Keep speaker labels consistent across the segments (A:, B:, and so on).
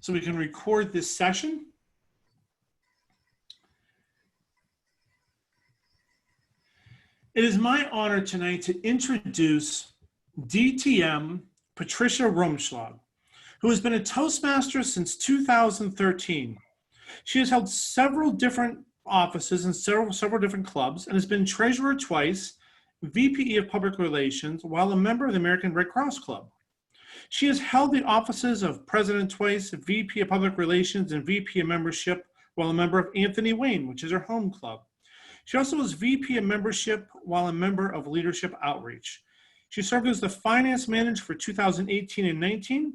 A: so we can record this session. It is my honor tonight to introduce DTM Patricia Rumschlag, who has been a Toastmaster since 2013. She has held several different offices in several different clubs and has been treasurer twice, VPE of Public Relations, while a member of the American Red Cross Club. She has held the offices of president twice, VP of Public Relations, and VP of Membership, while a member of Anthony Wayne, which is her home club. She also was VP of Membership while a member of Leadership Outreach. She served as the finance manager for 2018 and 19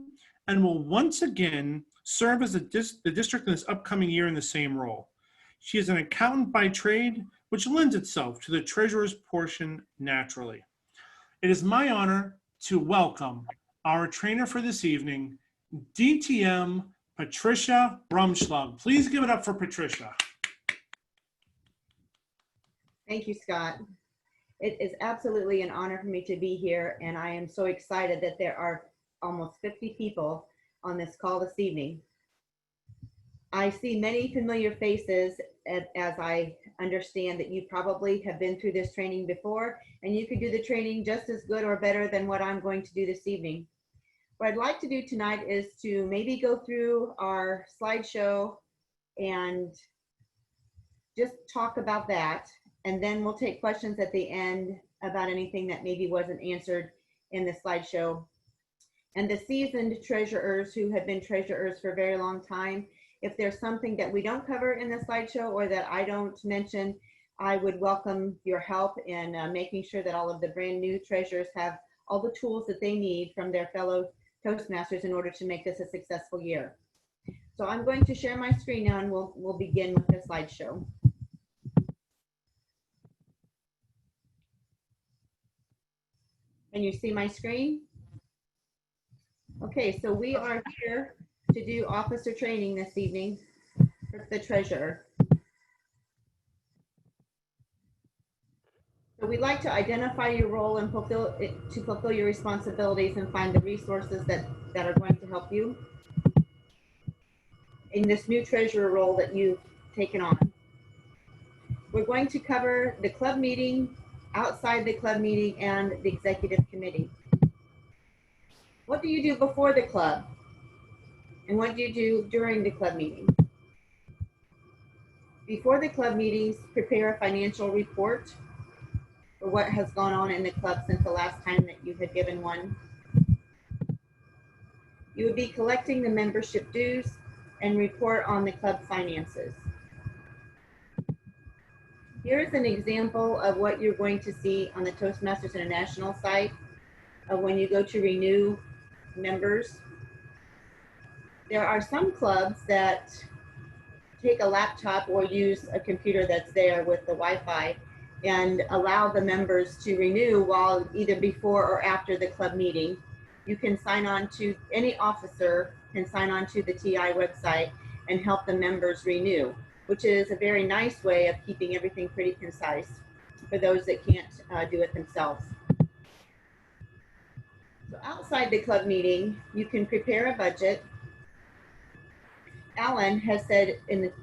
A: and will once again serve as the district in this upcoming year in the same role. She is an accountant by trade, which lends itself to the treasurer's portion naturally. It is my honor to welcome our trainer for this evening, DTM Patricia Rumschlag. Please give it up for Patricia.
B: Thank you, Scott. It is absolutely an honor for me to be here, and I am so excited that there are almost 50 people on this call this evening. I see many familiar faces as I understand that you probably have been through this training before, and you could do the training just as good or better than what I'm going to do this evening. What I'd like to do tonight is to maybe go through our slideshow and just talk about that, and then we'll take questions at the end about anything that maybe wasn't answered in the slideshow. And the seasoned treasurers who have been treasurers for a very long time, if there's something that we don't cover in the slideshow or that I don't mention, I would welcome your help in making sure that all of the brand new treasurers have all the tools that they need from their fellow Toastmasters in order to make this a successful year. So I'm going to share my screen now, and we'll begin with the slideshow. Can you see my screen? Okay, so we are here to do officer training this evening for the treasurer. So we'd like to identify your role and fulfill your responsibilities and find the resources that are going to help you in this new treasurer role that you've taken on. We're going to cover the club meeting, outside the club meeting, and the executive committee. What do you do before the club? And what do you do during the club meeting? Before the club meetings, prepare a financial report for what has gone on in the club since the last time that you had given one. You would be collecting the membership dues and report on the club finances. Here's an example of what you're going to see on the Toastmasters International site when you go to renew members. There are some clubs that take a laptop or use a computer that's there with the Wi-Fi and allow the members to renew while either before or after the club meeting. You can sign on to, any officer can sign on to the TI website and help the members renew, which is a very nice way of keeping everything pretty concise for those that can't do it themselves. So outside the club meeting, you can prepare a budget. Alan has said in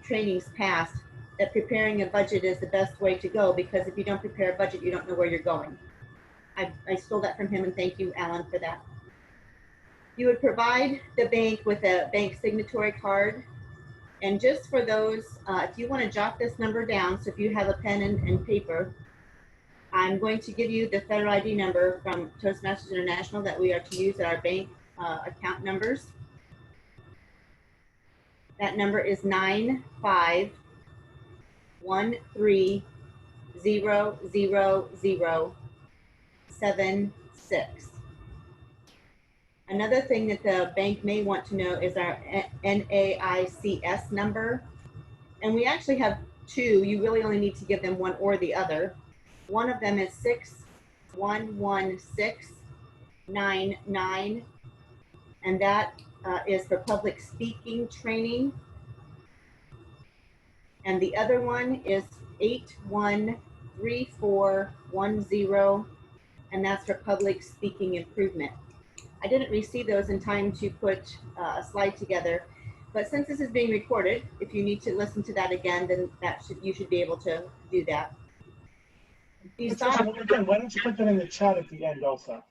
B: trainings past that preparing a budget is the best way to go, because if you don't prepare a budget, you don't know where you're going. I stole that from him, and thank you, Alan, for that. You would provide the bank with a bank signatory card. And just for those, if you want to jot this number down, so if you have a pen and paper, I'm going to give you the federal ID number from Toastmasters International that we are to use at our bank account numbers. That number is 951300076. Another thing that the bank may want to know is our NAICS number. And we actually have two. You really only need to give them one or the other. One of them is 611699, and that is for public speaking training. And the other one is 813410, and that's for public speaking improvement. I didn't receive those in time to put a slide together, but since this is being recorded, if you need to listen to that again, then you should be able to do that.
C: Patricia, why don't you put that in the chat at the end also?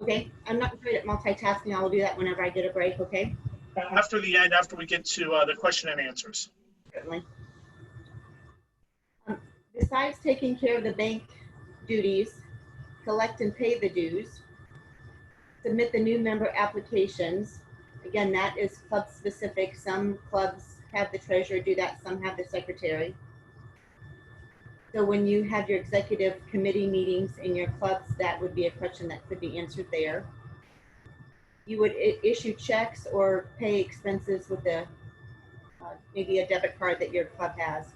B: Okay, I'm not great at multitasking. I will do that whenever I get a break, okay?
C: After the end, after we get to the question and answers.
B: Certainly. Besides taking care of the bank duties, collect and pay the dues, submit the new member applications. Again, that is club specific. Some clubs have the treasurer do that, some have the secretary. So when you have your executive committee meetings in your clubs, that would be a question that could be answered there. You would issue checks or pay expenses with maybe a debit card that your club has.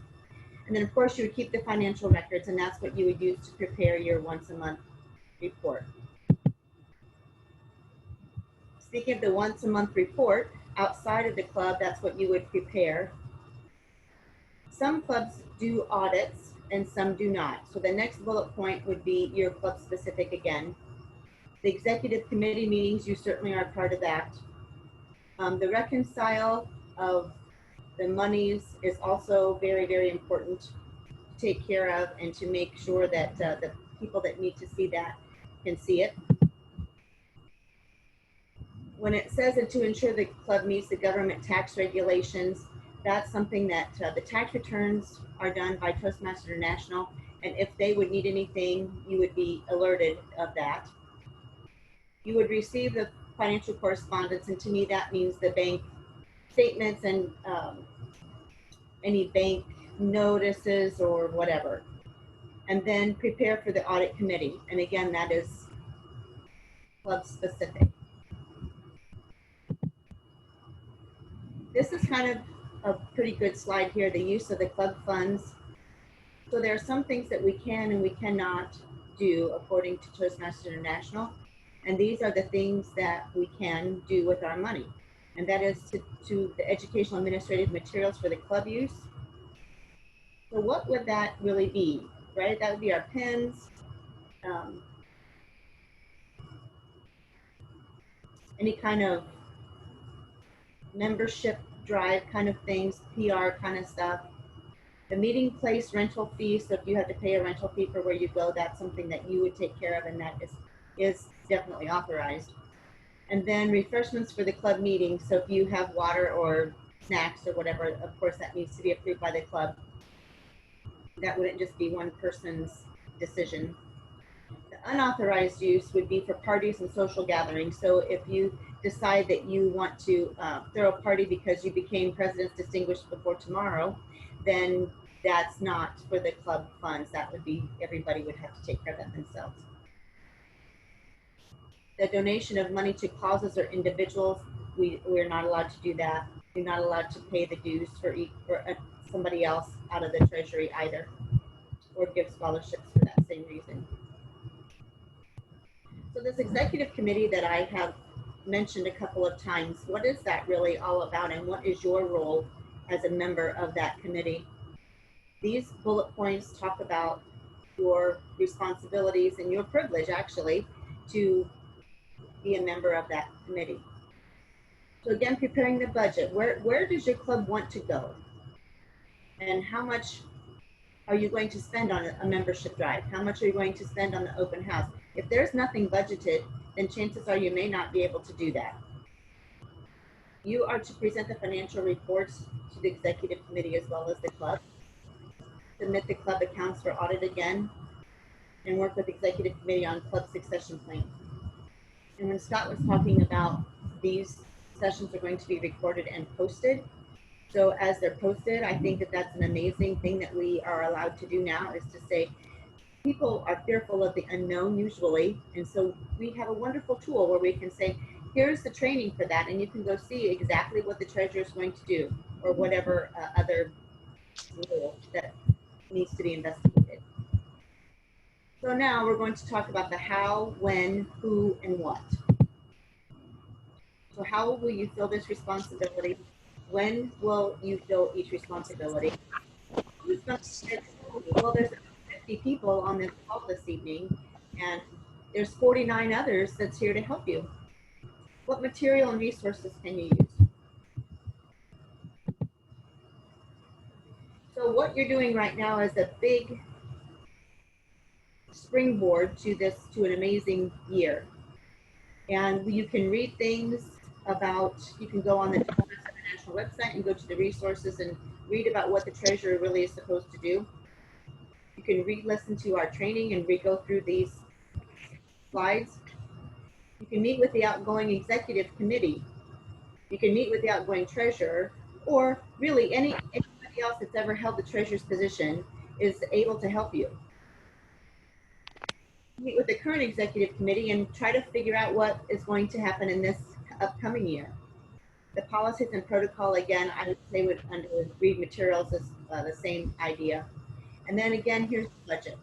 B: And then of course you would keep the financial records, and that's what you would use to prepare your once a month report. Speaking of the once a month report, outside of the club, that's what you would prepare. Some clubs do audits and some do not. So the next bullet point would be your club specific again. The executive committee meetings, you certainly are part of that. The reconcile of the monies is also very, very important to take care of and to make sure that the people that need to see that can see it. When it says that to ensure the club meets the government tax regulations, that's something that the tax returns are done by Toastmasters International, and if they would need anything, you would be alerted of that. You would receive the financial correspondence, and to me that means the bank statements and any bank notices or whatever, and then prepare for the audit committee. And again, that is club specific. This is kind of a pretty good slide here, the use of the club funds. So there are some things that we can and we cannot do according to Toastmasters International. And these are the things that we can do with our money. And that is to the educational administrative materials for the club use. So what would that really be, right? That would be our pens, any kind of membership drive kind of things, PR kind of stuff. The meeting place rental fee, so if you have to pay a rental fee for where you go, that's something that you would take care of, and that is definitely authorized. And then refreshments for the club meeting, so if you have water or snacks or whatever, of course that needs to be approved by the club. That wouldn't just be one person's decision. The unauthorized use would be for parties and social gatherings. So if you decide that you want to throw a party because you became President's Distinguished Before Tomorrow, then that's not for the club funds. That would be, everybody would have to take care of that themselves. The donation of money to causes or individuals, we're not allowed to do that. You're not allowed to pay the dues for somebody else out of the treasury either, or give scholarships for that same reason. So this executive committee that I have mentioned a couple of times, what is that really all about, and what is your role as a member of that committee? These bullet points talk about your responsibilities and your privilege actually to be a member of that committee. So again, preparing the budget. Where does your club want to go? And how much are you going to spend on a membership drive? How much are you going to spend on the open house? If there's nothing budgeted, then chances are you may not be able to do that. You are to present the financial reports to the executive committee as well as the club. Submit the club accounts for audit again, and work with the executive committee on club succession plan. And when Scott was talking about these sessions are going to be recorded and posted, so as they're posted, I think that that's an amazing thing that we are allowed to do now, is to say, people are fearful of the unknown usually, and so we have a wonderful tool where we can say, here's the training for that, and you can go see exactly what the treasurer is going to do, or whatever other rule that needs to be investigated. So now we're going to talk about the how, when, who, and what. So how will you fill this responsibility? When will you fill each responsibility? Who's going to, well, there's 50 people on this call this evening, and there's 49 others that's here to help you. What material and resources can you use? So what you're doing right now is a big springboard to an amazing year. And you can read things about, you can go on the national website and go to the resources and read about what the treasurer really is supposed to do. You can listen to our training and go through these slides. You can meet with the outgoing executive committee. You can meet with the outgoing treasurer, or really anybody else that's ever held the treasurer's position is able to help you. Meet with the current executive committee and try to figure out what is going to happen in this upcoming year. The policies and protocol, again, I would say under read materials is the same idea. And then again, here's the budget.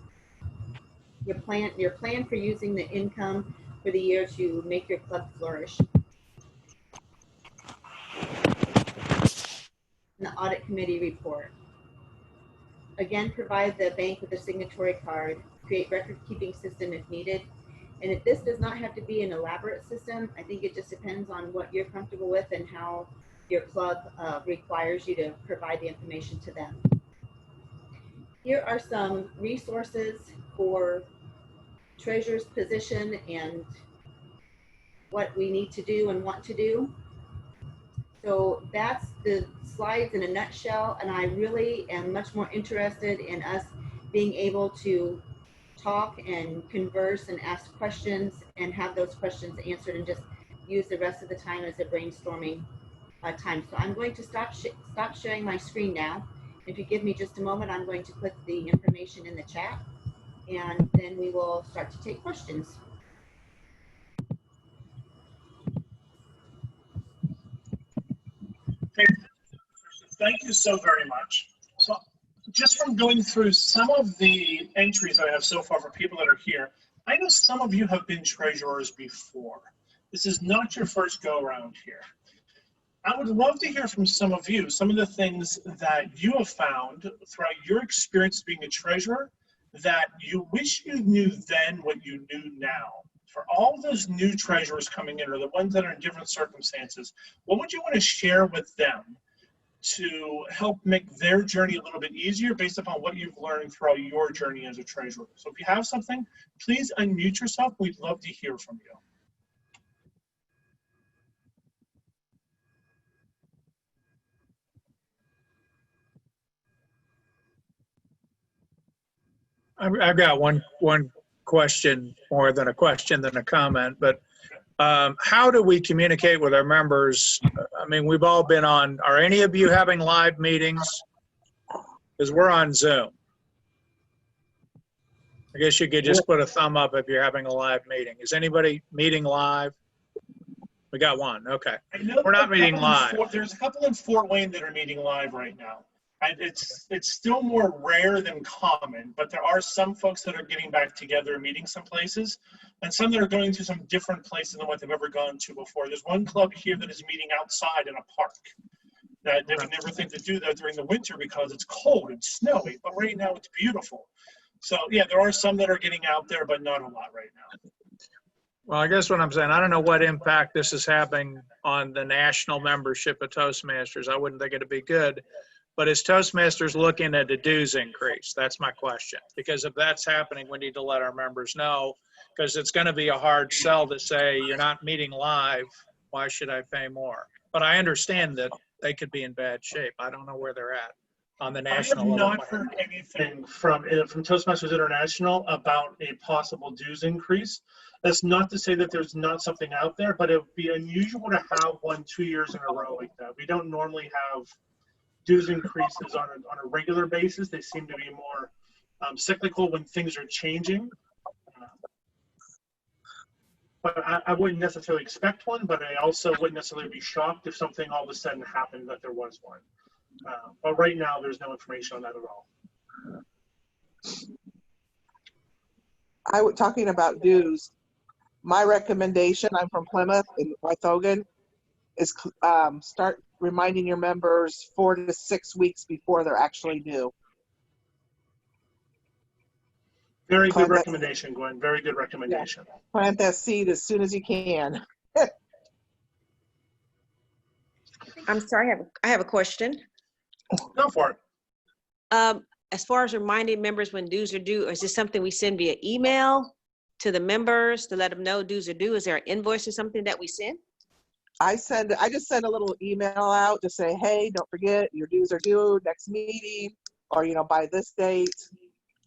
B: Your plan for using the income for the year to make your club flourish. And the audit committee report. Again, provide the bank with a signatory card, create record-keeping system if needed. And if this does not have to be an elaborate system, I think it just depends on what you're comfortable with and how your club requires you to provide the information to them. Here are some resources for treasurer's position and what we need to do and want to do. So that's the slides in a nutshell, and I really am much more interested in us being able to talk and converse and ask questions and have those questions answered and just use the rest of the time as a brainstorming time. So I'm going to stop sharing my screen now. If you give me just a moment, I'm going to put the information in the chat, and then we will start to take questions.
C: Thank you so very much. So just from going through some of the entries I have so far for people that are here, I know some of you have been treasurers before. This is not your first go around here. I would love to hear from some of you, some of the things that you have found throughout your experience being a treasurer that you wish you knew then what you knew now. For all those new treasurers coming in, or the ones that are in different circumstances, what would you want to share with them to help make their journey a little bit easier based upon what you've learned throughout your journey as a treasurer? So if you have something, please unmute yourself. We'd love to hear from you.
D: I've got one question, more than a question than a comment, but how do we communicate with our members? I mean, we've all been on, are any of you having live meetings? Because we're on Zoom. I guess you could just put a thumb up if you're having a live meeting. Is anybody meeting live? We got one, okay. We're not meeting live.
C: There's a couple in Fort Wayne that are meeting live right now. It's still more rare than common, but there are some folks that are getting back together and meeting some places, and some that are going to some different places than what they've ever gone to before. There's one club here that is meeting outside in a park. That they would never think to do that during the winter because it's cold and snowy, but right now it's beautiful. So yeah, there are some that are getting out there, but not a lot right now.
D: Well, I guess what I'm saying, I don't know what impact this is having on the national membership of Toastmasters. I wouldn't think it'd be good. But is Toastmasters looking at a dues increase? That's my question. Because if that's happening, we need to let our members know, because it's going to be a hard sell to say, you're not meeting live, why should I pay more? But I understand that they could be in bad shape. I don't know where they're at on the national level.
C: I have not heard anything from Toastmasters International about a possible dues increase. That's not to say that there's not something out there, but it would be unusual to have one 2 years in a row like that. We don't normally have dues increases on a regular basis. They seem to be more cyclical when things are changing. But I wouldn't necessarily expect one, but I also wouldn't necessarily be shocked if something all of a sudden happened that there was one. But right now, there's no information on that at all.
E: Talking about dues, my recommendation, I'm from Plymouth in Wythogan, is start reminding your members 4 to 6 weeks before they're actually due.
C: Very good
E: Plant that-
C: recommendation, Gwen. Very good recommendation.
E: Plant that seed as soon as you can.
F: I'm sorry, I have a question.
C: Go for it.
F: As far as reminding members when dues are due, is this something we send via email to the members to let them know dues are due? Is there an invoice or something that we send?
E: I just send a little email out to say, hey, don't forget your dues are due next meeting, or, by this date.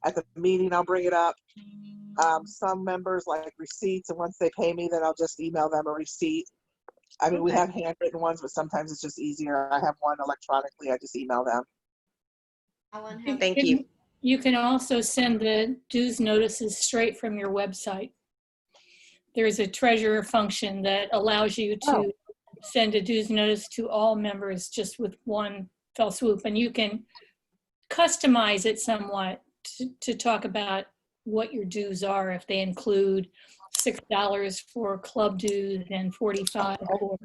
E: At the meeting, I'll bring it up. Some members like receipts, and once they pay me, then I'll just email them a receipt. I mean, we
F: Okay.
E: have handwritten ones, but sometimes it's just easier. I have one electronically. I just email them.
B: Alan, have
F: Thank you.
G: You can also send the dues notices straight from your website. There's a treasurer function that allows you to send a dues notice to all members just with one fell swoop. And you can customize it somewhat to talk about what your dues are, if they include $6 for club dues and $45 for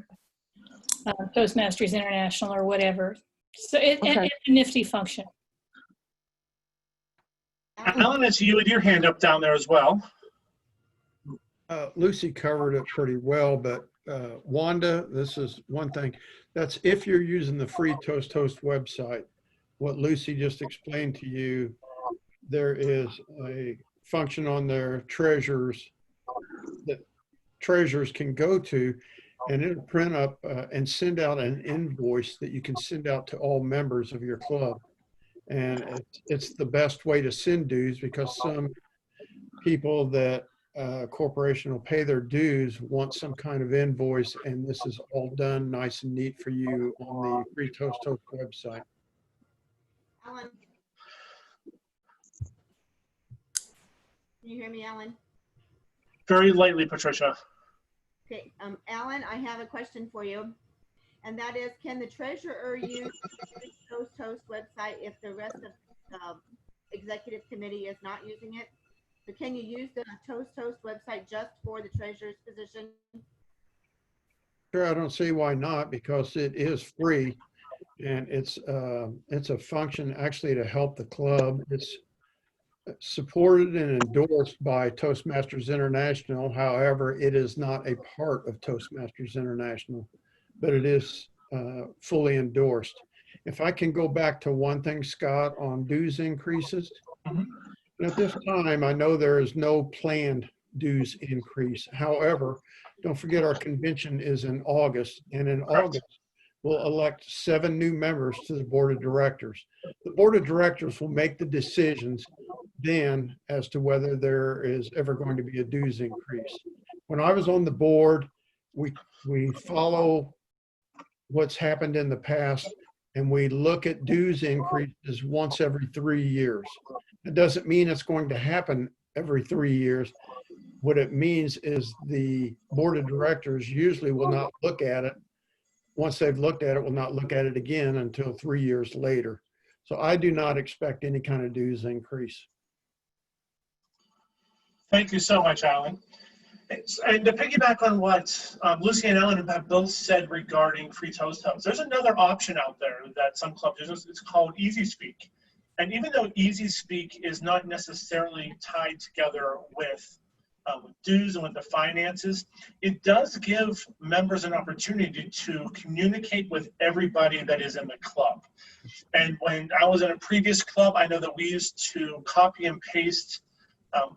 G: Toastmasters International or whatever. So it's a nifty function.
C: Alan, it's you with your hand up down there as well.
H: Lucy covered it pretty well, but Wanda, this is one thing. That's if you're using the free Toast website. What Lucy just explained to you, there is a function on their treasurers that treasurers can go to, and it'll print up and send out an invoice that you can send out to all members of your club. And it's the best way to send dues, because some people that corporation will pay their dues want some kind of invoice, and this is all done nice and neat for you on the free Toast website.
B: Alan. Can you hear me, Alan?
C: Very lightly, Patricia.
B: Okay, Alan, I have a question for you. And that is, can the treasurer use the Toast website if the rest of the executive committee is not using it? So can you use the Toast website just for the treasurer's position?
H: Sure, I don't see why not, because it is free, and it's a function actually to help the club. It's supported and endorsed by Toastmasters International. However, it is not a part of Toastmasters International, but it is fully endorsed. If I can go back to one thing, Scott, on dues increases. At this time, I know there is no planned dues increase. However, don't forget our convention is in August, and in August, we'll elect 7 new members to the board of directors. The board of directors will make the decisions then as to whether there is ever going to be a dues increase. When I was on the board, we follow what's happened in the past, and we look at dues increases once every 3 years. It doesn't mean it's going to happen every 3 years. What it means is the board of directors usually will not look at it. Once they've looked at it, will not look at it again until 3 years later. So I do not expect any kind of dues increase.
C: Thank you so much, Alan. And to piggyback on what Lucy and Ellen have both said regarding free Toast Hubs, there's another option out there that some clubs use. It's called Easy Speak. And even though Easy Speak is not necessarily tied together with dues and with the finances, it does give members an opportunity to communicate with everybody that is in the club. And when I was in a previous club, I know that we used to copy and paste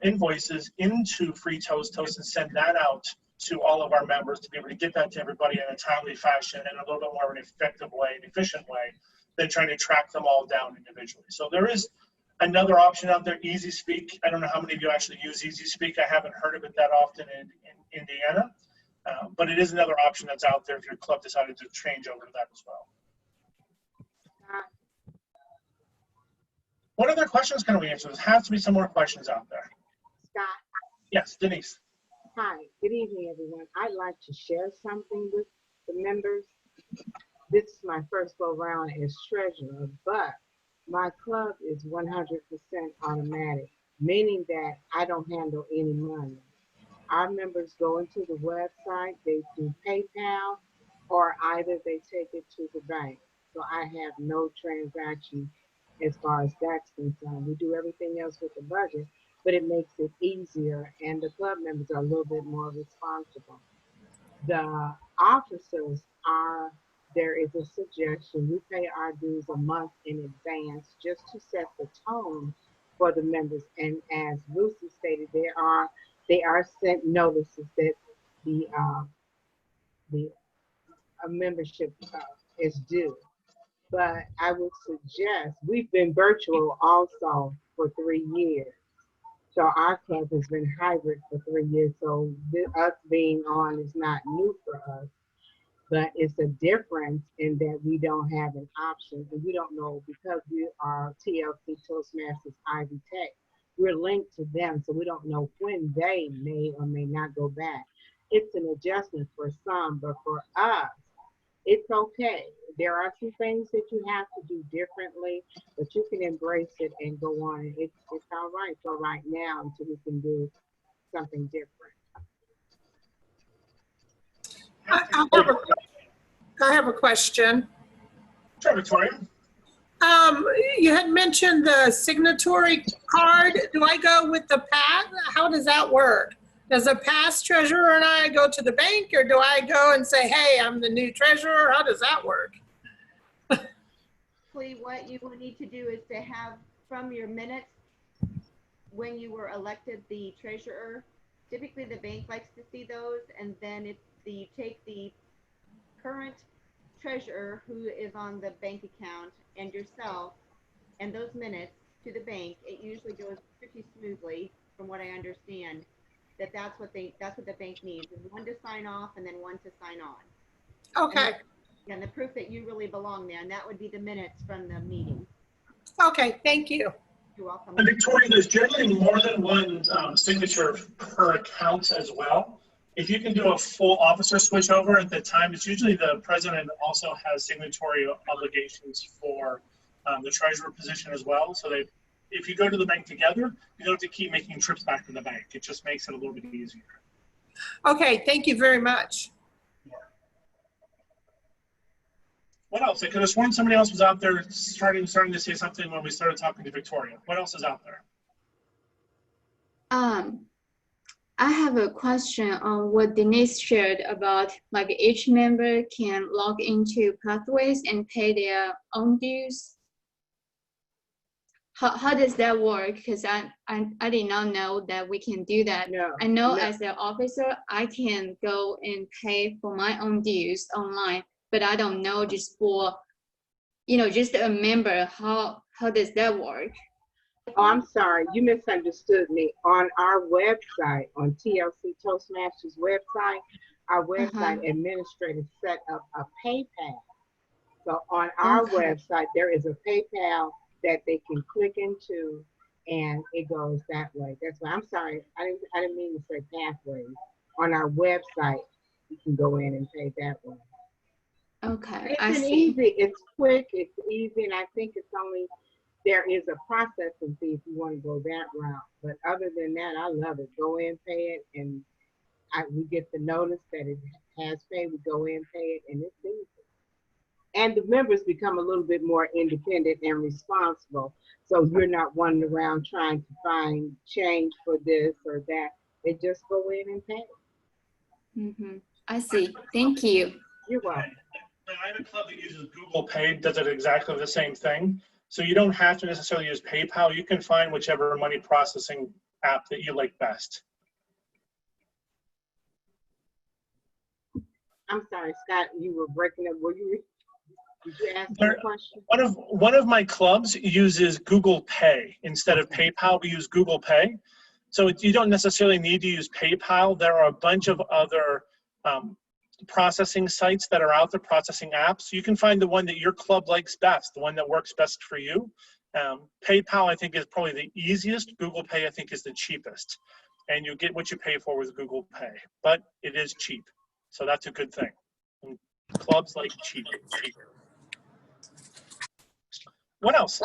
C: invoices into free Toast and send that out to all of our members to be able to get that to everybody in a timely fashion and a little bit more of an effective way, an efficient way, than trying to track them all down individually. So there is another option out there, Easy Speak. I don't know how many of you actually use Easy Speak. I haven't heard of it that often in Indiana, but it is another option that's out there if your club decided to change over to that as well. What other questions can we answer? There has to be some more questions out there.
I: Scott.
C: Yes, Denise.
I: Hi, good evening, everyone. I'd like to share something with the members. This is my first go round as treasurer, but my club is 100% automatic, meaning that I don't handle any money. Our members go into the website, they do PayPal, or either they take it to the bank. So I have no transaction as far as that's concerned. We do everything else with the budget, but it makes it easier, and the club members are a little bit more responsible. The officers are, there is a suggestion, we pay our dues a month in advance just to set the tone for the members. And as Lucy stated, they are sent notices that the membership is due. But I would suggest, we've been virtual also for 3 years. So our club has been hybrid for 3 years. So us being on is not new for us, but it's a difference in that we don't have an option, and we don't know, because we are TLC Toastmasters Ivy Tech, we're linked to them, so we don't know when they may or may not go back. It's an adjustment for some, but for us, it's okay. There are some things that you have to do differently, but you can embrace it and go on. It's all right for right now until we can do something different.
J: I have a question.
C: Sure, Victoria.
J: You had mentioned the signatory card. Do I go with the pass? How does that work? Does a past treasurer and I go to the bank, or do I go and say, hey, I'm the new treasurer? How does that work?
B: What you will need to do is to have from your minutes when you were elected the treasurer. Typically the bank likes to see those, and then if you take the current treasurer who is on the bank account and yourself and those minutes to the bank, it usually goes pretty smoothly from what I understand. That's what the bank needs, is one to sign off and then one to sign on.
J: Okay.
B: And the proof that you really belong there, and that would be the minutes from the meeting.
J: Okay, thank you.
B: You're welcome.
C: And Victoria, there's generally more than one signature per account as well. If you can do a full officer switch over at the time, it's usually the president also has signatory obligations for the treasurer position as well. So if you go to the bank together, you don't have to keep making trips back to the bank. It just makes it a little bit easier.
J: Okay, thank you very much.
C: What else? I could have sworn somebody else was out there starting to say something when we started talking to Victoria. What else is out there?
K: I have a question on what Denise shared about, like, each member can log into Pathways and pay their own dues. How does that work? Because I did not know that we can do that.
I: No,
K: I know
I: no.
K: as an officer, I can go and pay for my own dues online, but I don't know just for, just a member, how does that work?
I: Oh, I'm sorry, you misunderstood me. On our website, on TLC Toastmasters website, our website administrator set up a PayPal. So on our website, there is a PayPal that they can click into, and it goes that way. That's why, I'm sorry, I didn't mean to say Pathways. On our website, you can go in and pay that way.
K: Okay,
I: It's quick, it's easy, and I think it's only, there is a processing fee if you want to go that route. But other than that, I love it. Go in, pay it, and we get the notice that it has paid. We go in, pay it, and it's easy. And the members become a little bit more independent and responsible. So you're not running around trying to find change for this or that. They just go in and pay.
K: I see. Thank you.
C: You're welcome. I have a club that uses Google Pay, does it exactly the same thing. So you don't have to necessarily use PayPal. You can find whichever money processing app that you like best.
I: I'm sorry, Scott, you were breaking up. Did you ask me a question?
C: One of my clubs uses Google Pay instead of PayPal. We use Google Pay. So you don't necessarily need to use PayPal. There are a bunch of other processing sites that are out there, processing apps. You can find the one that your club likes best, the one that works best for you. PayPal, I think, is probably the easiest. Google Pay, I think, is the cheapest. And you get what you pay for with Google Pay. But it is cheap. So that's a good thing. And clubs like cheap. What else?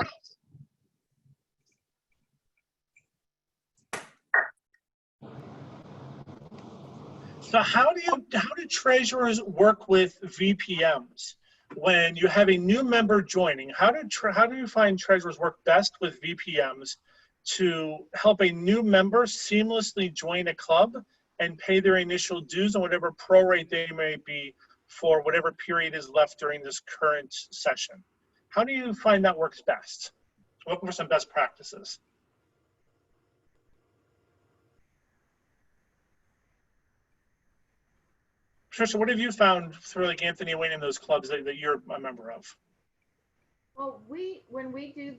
C: So how do treasurers work with VPMs when you have a new member joining? How do you find treasurers work best with VPMs to help a new member seamlessly join a club and pay their initial dues on whatever prorate they may be for whatever period is left during this current session. How do you find that works best? What were some best practices? Patricia, what have you found through like Anthony Wayne in those clubs that you're a member of?
B: Well, when we do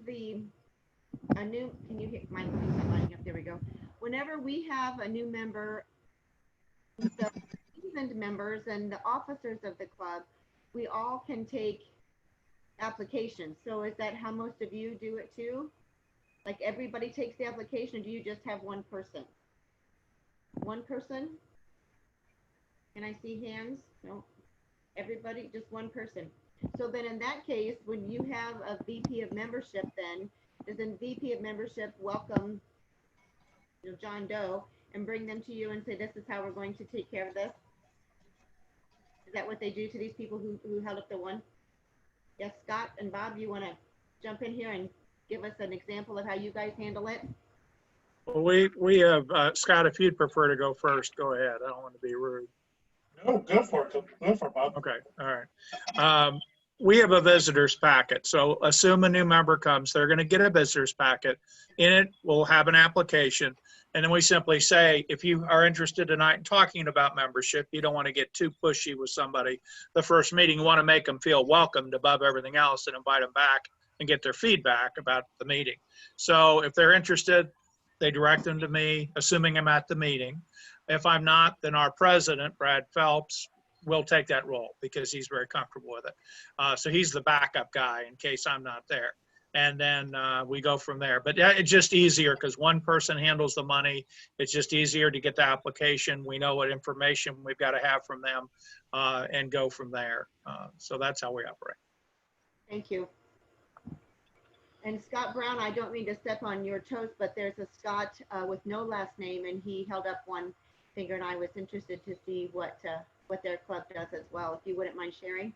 B: a new, can you hear my thing's not lining up? There we go. Whenever we have a new member, the seasoned members and the officers of the club, we all can take applications. So is that how most of you do it too? Like everybody takes the application, or do you just have one person? One person? Can I see hands? No. Everybody, just one person. So then in that case, when you have a VP of membership, then does a VP of membership welcome, you know, John Doe and bring them to you and say, this is how we're going to take care of this? Is that what they do to these people who held up the one? Yes, Scott and Bob, you want to jump in here and give us an example of how you guys handle it?
D: Well, we have, Scott, if you'd prefer to go first, go ahead. I don't want to be rude.
C: No, go for it. Go for it, Bob.
D: Okay, all right. We have a visitors packet. So assume a new member comes, they're going to get a visitors packet. In it, we'll have an application. And then we simply say, if you are interested tonight in talking about membership, you don't want to get too pushy with somebody. The first meeting, you want to make them feel welcomed above everything else and invite them back and get their feedback about the meeting. So if they're interested, they direct them to me, assuming I'm at the meeting. If I'm not, then our president, Brad Phelps, will take that role because he's very comfortable with it. So he's the backup guy in case I'm not there. And then we go from there. But it's just easier because one person handles the money. It's just easier to get the application. We know what information we've got to have from them and go from there. So that's how we operate.
B: Thank you. And Scott Brown, I don't mean to step on your toes, but there's a Scott with no last name, and he held up one finger, and I was interested to see what their club does as well. If you wouldn't mind sharing.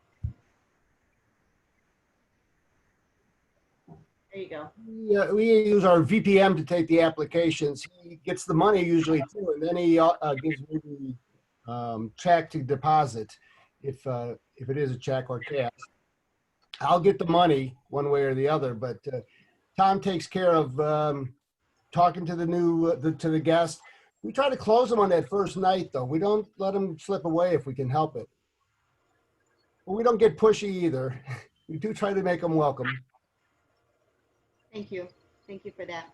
B: There you go.
L: Yeah, we use our VPM to take the applications. He gets the money usually too, and then he gives me the check to deposit if it is a check or cash. I'll get the money one way or the other, but Tom takes care of talking to the guest. We try to close them on that first night, though. We don't let them slip away if we can help it. But we don't get pushy either. We do try to make them welcome.
B: Thank you. Thank you for that.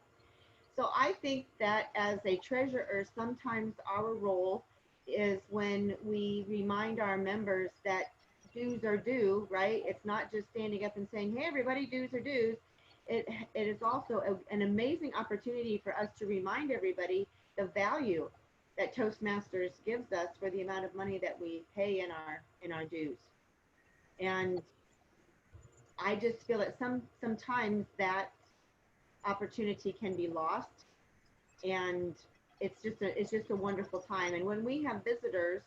B: So I think that as a treasurer, sometimes our role is when we remind our members that dues are due, right? It's not just standing up and saying, hey, everybody, dues are dues. It is also an amazing opportunity for us to remind everybody the value that Toastmasters gives us for the amount of money that we pay in our dues. And I just feel that sometimes that opportunity can be lost, and it's just a wonderful time. And when we have visitors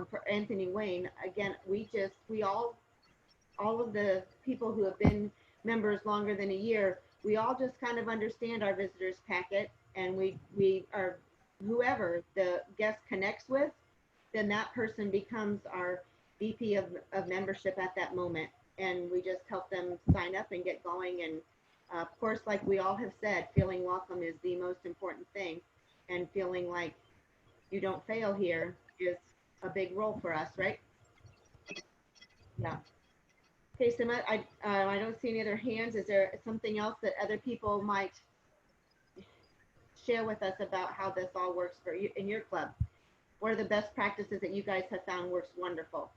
B: for Anthony Wayne, again, all of the people who have been members longer than a year, we all just kind of understand our visitors packet, and we are, whoever the guest connects with, then that person becomes our VP of membership at that moment. And we just help them sign up and get going. And of course, like we all have said, feeling welcome is the most important thing. And feeling like you don't fail here is a big role for us, right? Yeah. Okay, so I don't see any other hands. Is there something else that other people might share with us about how this all works for you in your club? What are the best practices that you guys have found works wonderful?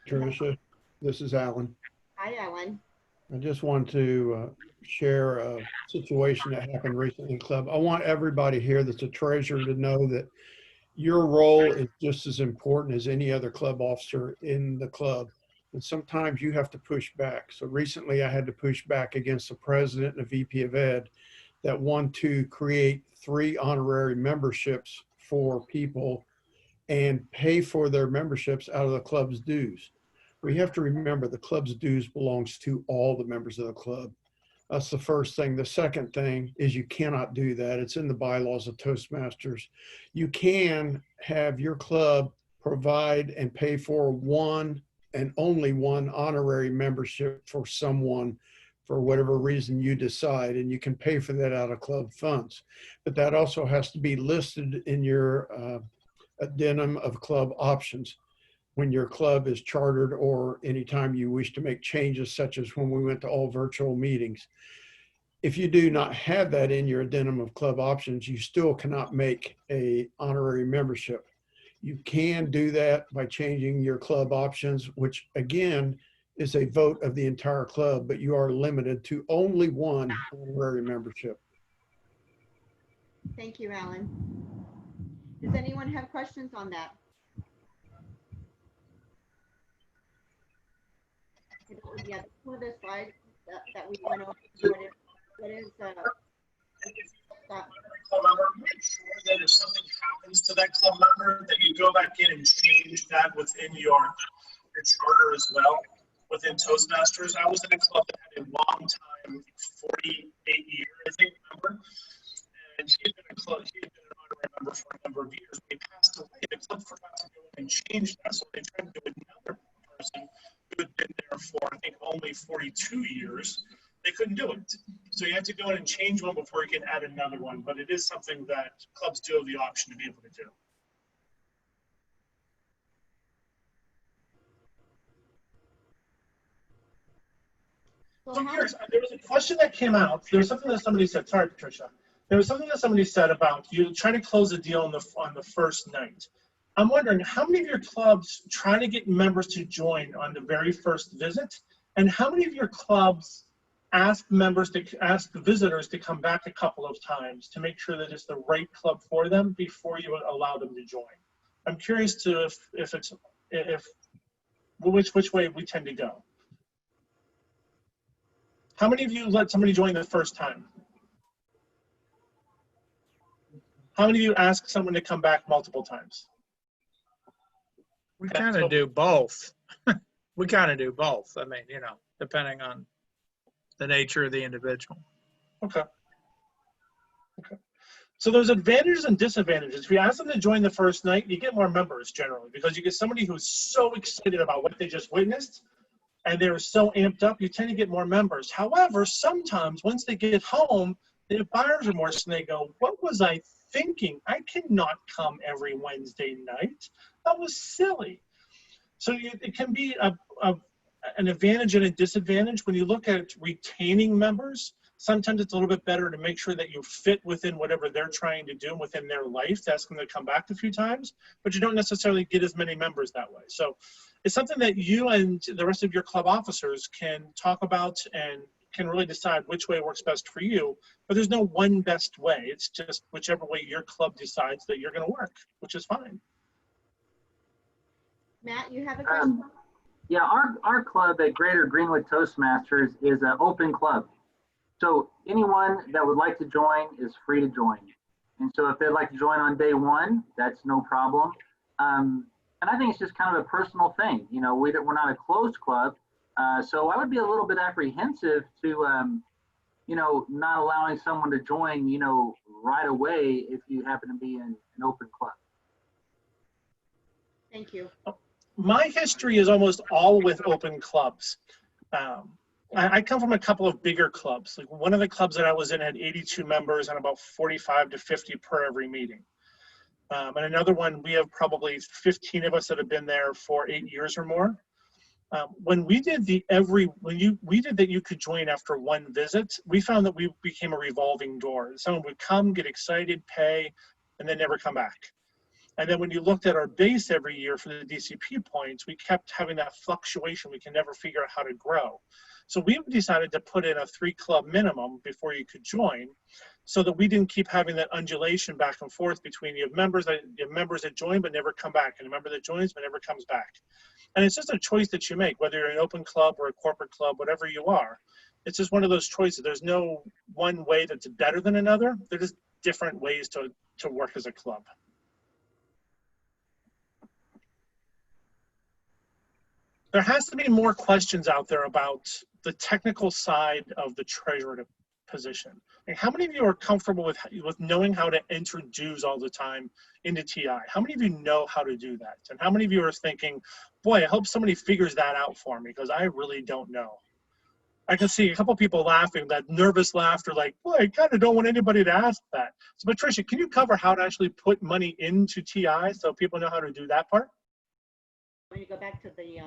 H: Patricia, this is Alan.
B: Hi, Alan.
H: I just want to share a situation that happened recently in the club. I want everybody here that's a treasurer to know that your role is just as important as any other club officer in the club. And sometimes you have to push back. So recently I had to push back against the president and the VP of Ed that want to create 3 honorary memberships for people and pay for their memberships out of the club's dues. We have to remember the club's dues belongs to all the members of the club. That's the first thing. The second thing is you cannot do that. It's in the bylaws of Toastmasters. You can have your club provide and pay for one and only one honorary membership for someone for whatever reason you decide, and you can pay for that out of club funds. But that also has to be listed in your addendum of club options when your club is chartered or anytime you wish to make changes, such as when we went to all virtual meetings. If you do not have that in your addendum of club options, you still cannot make a honorary membership. You can do that by changing your club options, which again is a vote of the entire club, but you are limited to only one honorary membership.
B: Thank you, Alan. Does anyone have questions on that? Yeah, one of the slides that we went over. What is
C: Club member, make sure that if something happens to that club member, that you go back in and change that within your charter as well. Within Toastmasters, I was in a club that had a long time, 48 years, I think, member, and she had been an honorary member for a number of years. When he passed away, the club forgot to go in and change that, so they tried to do another person who had been there for, I think, only 42 years. They couldn't do it. So you have to go in and change one before you can add another one. But it is something that clubs do have the option to be able to do. So I'm curious, there was a question that came out. There was something that somebody said. Sorry, Patricia. There was something that somebody said about you trying to close a deal on the first night. I'm wondering, how many of your clubs try to get members to join on the very first visit? And how many of your clubs ask the visitors to come back a couple of times to make sure that it's the right club for them before you allow them to join? I'm curious to which way we tend to go. How many of you let somebody join the first time? How many of you ask someone to come back multiple times?
D: We kind of do both. We kind of do both. I mean, depending on the nature of the individual.
C: Okay. So there's advantages and disadvantages. If you ask them to join the first night, you get more members generally because you get somebody who's so excited about what they just witnessed and they're so amped up, you tend to get more members. However, sometimes once they get home, their buyer's remorse and they go, what was I thinking? I cannot come every Wednesday night. That was silly. So it can be an advantage and a disadvantage. When you look at retaining members, sometimes it's a little bit better to make sure that you fit within whatever they're trying to do within their life to ask them to come back a few times, but you don't necessarily get as many members that way. So it's something that you and the rest of your club officers can talk about and can really decide which way works best for you, but there's no one best way. It's just whichever way your club decides that you're going to work, which is fine.
B: Matt, you have a question?
M: Yeah, our club at Greater Greenwood Toastmasters is an open club. So anyone that would like to join is free to join. And so if they'd like to join on day one, that's no problem. And I think it's just kind of a personal thing. We're not a closed club. So I would be a little bit apprehensive to, not allowing someone to join, right away if you happen to be in an open club.
B: Thank you.
C: My history is almost all with open clubs. I come from a couple of bigger clubs. Like one of the clubs that I was in had 82 members and about 45 to 50 per every meeting. And another one, we have probably 15 of us that have been there for 8 years or more. When we did we did that you could join after one visit, we found that we became a revolving door. Someone would come, get excited, pay, and then never come back. And then when you looked at our base every year for the DCP points, we kept having that fluctuation. We can never figure out how to grow. So we decided to put in a 3-club minimum before you could join so that we didn't keep having that undulation back and forth between you have members that join but never come back and a member that joins but never comes back. And it's just a choice that you make, whether you're an open club or a corporate club, whatever you are. It's just one of those choices. There's no one way that's better than another. They're just different ways to work as a club. there has to be more questions out there about the technical side of the treasurer position. Like, how many of you are comfortable with knowing how to enter dues all the time into TI? How many of you know how to do that? And how many of you are thinking, boy, I hope somebody figures that out for me because I really don't know. I can see a couple people laughing, that nervous laughter, like, boy, I kind of don't want anybody to ask that. So Patricia, can you cover how to actually put money into TI so people know how to do that part?
B: When you go back to the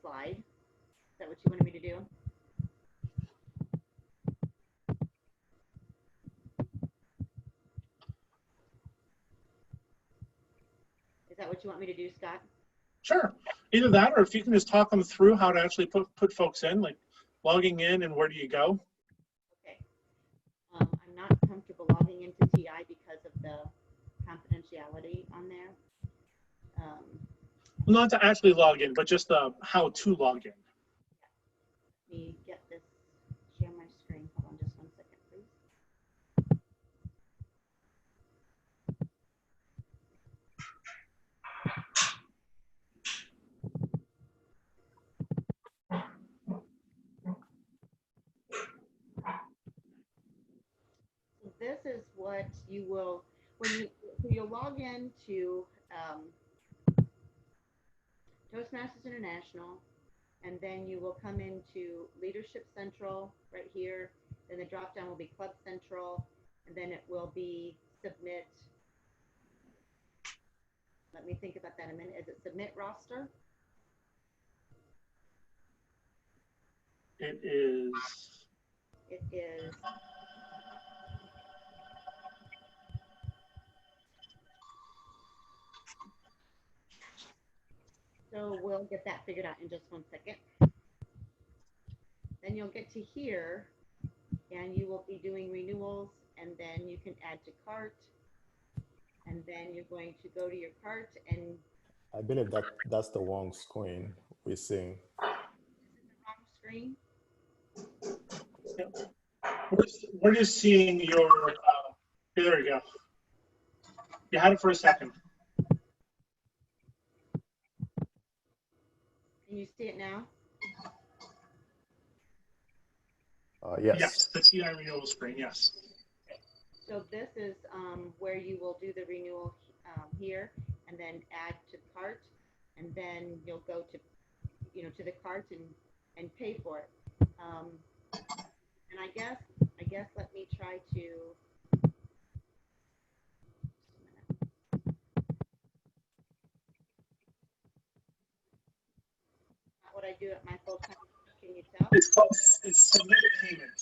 B: slide, is that what you wanted me to do? Is that what you want me to do, Scott?
C: Sure. Either that, or if you can just talk them through how to actually put folks in, like logging in and where do you go?
B: Okay. I'm not comfortable logging into TI because of the confidentiality on there.
C: Not to actually log in, but just how to log in.
B: Let me get this, share my screen. Hold on just one second, please. So this is what you will, when you'll log into Toastmasters International, and then you will come into Leadership Central right here. Then the drop down will be Club Central, and then it will be Submit. Let me think about that a minute. Is it Submit Roster?
C: It is.
B: It is. So we'll get that figured out in just one second. Then you'll get to here, and you will be doing renewals, and then you can add to cart, and then you're going to go to your cart, and
N: I believe that's the wrong screen we're seeing.
B: wrong screen.
C: We're just seeing your, there you go. You had it for a second.
B: Can you see it now?
N: Yes.
C: Yes, the TI renewal screen, yes.
B: So this is where you will do the renewal here, and then add to cart, and then you'll go to, to the cart and pay for it. And I guess let me try to. Not what I do at my full time. Can you tell?
C: It's submit payment.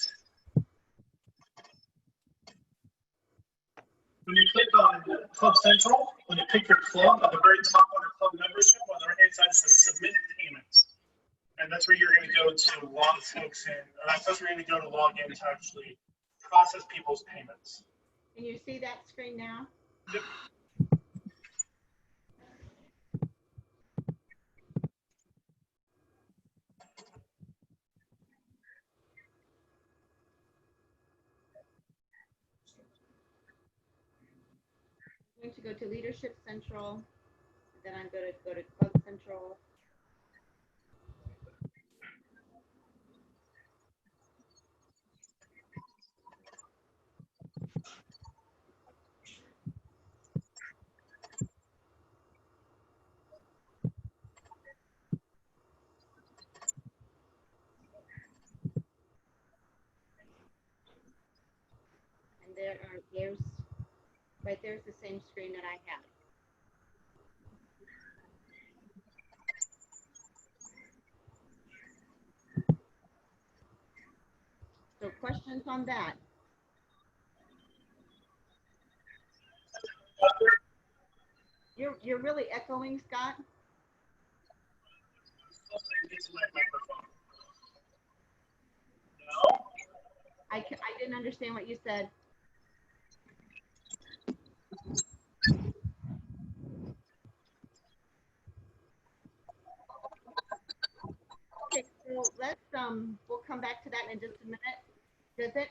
C: When you click on Club Central, when you pick your club, at the very top under club membership, on the right-hand side, it says submit payment. And that's where you're going to go to log folks in. That's where you're going to go to log in to actually process people's payments.
B: Can you see that screen now?
C: Yep.
B: I'm going to go to Leadership Central, then I'm going to go to Club Central. And there's the same screen that I have. So questions on that? You're really echoing, Scott. I didn't understand what you said. Okay, so let's we'll come back to that in just a minute.